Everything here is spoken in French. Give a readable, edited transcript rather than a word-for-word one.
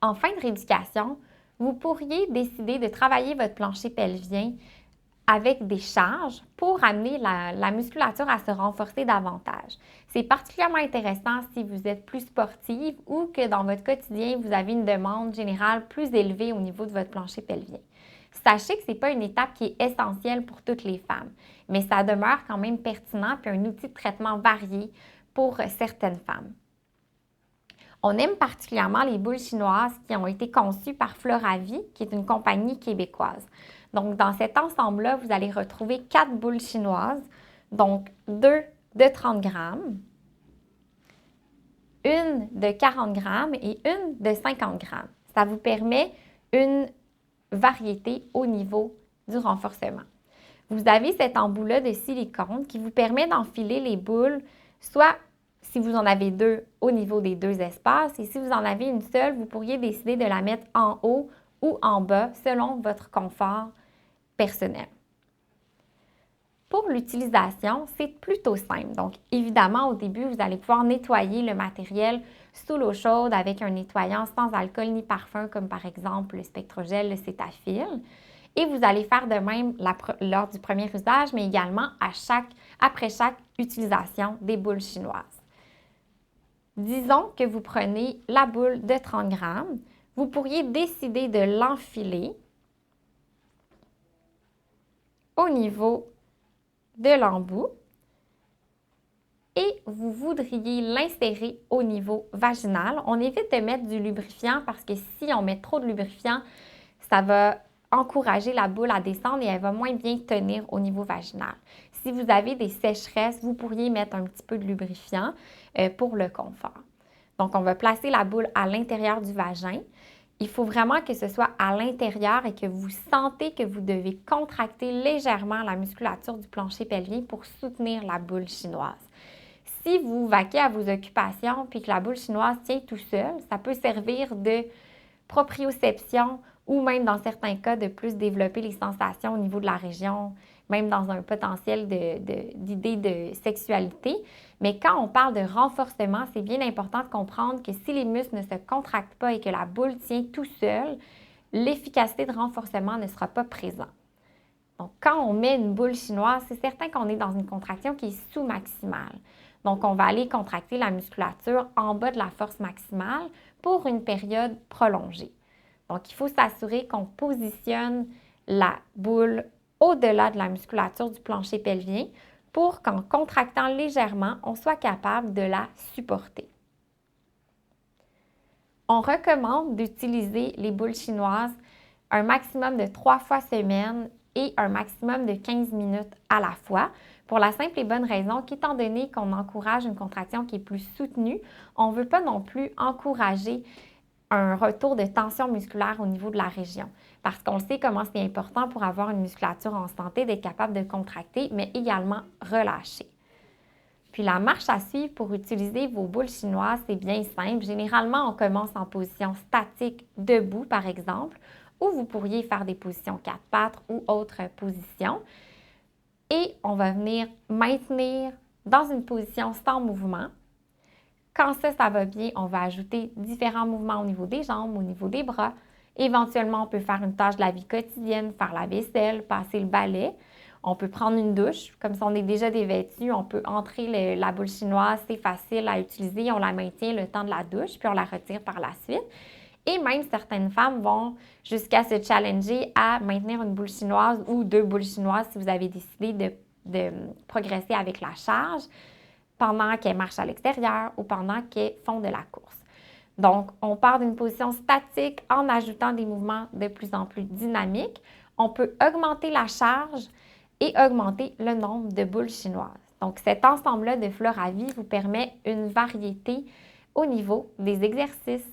En fin de rééducation, vous pourriez décider de travailler votre plancher pelvien avec des charges pour amener la musculature à se renforcer davantage. C'est particulièrement intéressant si vous êtes plus sportive ou que dans votre quotidien, vous avez une demande générale plus élevée au niveau de votre plancher pelvien. Sachez que ce n'est pas une étape qui est essentielle pour toutes les femmes, mais ça demeure quand même pertinent et un outil de traitement varié pour certaines femmes. On aime particulièrement les boules chinoises qui ont été conçues par Floravie, qui est une compagnie québécoise. Donc, dans cet ensemble-là, vous allez retrouver 4 boules chinoises, donc 2 de 30 grammes, une de 40 grammes et une de 50 grammes. Ça vous permet une variété au niveau du renforcement. Vous avez cet embout-là de silicone qui vous permet d'enfiler les boules, soit si vous en avez 2 au niveau des 2 espaces, et si vous en avez une seule, vous pourriez décider de la mettre en haut ou en bas selon votre confort personnel. Pour l'utilisation, c'est plutôt simple. Donc, évidemment, au début, vous allez pouvoir nettoyer le matériel sous l'eau chaude avec un nettoyant sans alcool ni parfum, comme par exemple le Spectrogel, le Cétafil. Et vous allez faire de même lors du premier usage, mais également après chaque utilisation des boules chinoises. Disons que vous prenez la boule de 30 grammes, vous pourriez décider de l'enfiler au niveau de l'embout et vous voudriez l'insérer au niveau vaginal. On évite de mettre du lubrifiant parce que si on met trop de lubrifiant, ça va encourager la boule à descendre et elle va moins bien tenir au niveau vaginal. Si vous avez des sécheresses, vous pourriez mettre un petit peu de lubrifiant pour le confort. Donc, on va placer la boule à l'intérieur du vagin. Il faut vraiment que ce soit à l'intérieur et que vous sentez que vous devez contracter légèrement la musculature du plancher pelvien pour soutenir la boule chinoise. Si vous vaquez à vos occupations puis que la boule chinoise tient tout seul, ça peut servir de proprioception ou même dans certains cas de plus développer les sensations au niveau de la région, même dans un potentiel d'idée de sexualité. Mais quand on parle de renforcement, c'est bien important de comprendre que si les muscles ne se contractent pas et que la boule tient tout seul, l'efficacité de renforcement ne sera pas présente. Donc, quand on met une boule chinoise, c'est certain qu'on est dans une contraction qui est sous-maximale. Donc, on va aller contracter la musculature en bas de la force maximale pour une période prolongée. Donc, il faut s'assurer qu'on positionne la boule au-delà de la musculature du plancher pelvien pour qu'en contractant légèrement, on soit capable de la supporter. On recommande d'utiliser les boules chinoises un maximum de 3 fois semaine et un maximum de 15 minutes à la fois, pour la simple et bonne raison qu'étant donné qu'on encourage une contraction qui est plus soutenue, on ne veut pas non plus encourager un retour de tension musculaire au niveau de la région. Parce qu'on sait comment c'est important pour avoir une musculature en santé d'être capable de contracter, mais également relâcher. Puis la marche à suivre pour utiliser vos boules chinoises, c'est bien simple. Généralement, on commence en position statique, debout par exemple, ou vous pourriez faire des positions 4 pattes ou autres positions. Et on va venir maintenir dans une position sans mouvement. Quand ça va bien, on va ajouter différents mouvements au niveau des jambes, au niveau des bras. Éventuellement, on peut faire une tâche de la vie quotidienne, faire la vaisselle, passer le balai. On peut prendre une douche. Comme si on est déjà dévêtu, on peut entrer la boule chinoise. C'est facile à utiliser. On la maintient le temps de la douche, puis on la retire par la suite. Et même certaines femmes vont jusqu'à se challenger à maintenir une boule chinoise ou 2 boules chinoises si vous avez décidé de progresser avec la charge pendant qu'elles marchent à l'extérieur ou pendant qu'elles font de la course. Donc, on part d'une position statique en ajoutant des mouvements de plus en plus dynamiques. On peut augmenter la charge et augmenter le nombre de boules chinoises. Donc, cet ensemble-là de Floravie vous permet une variété au niveau des exercices.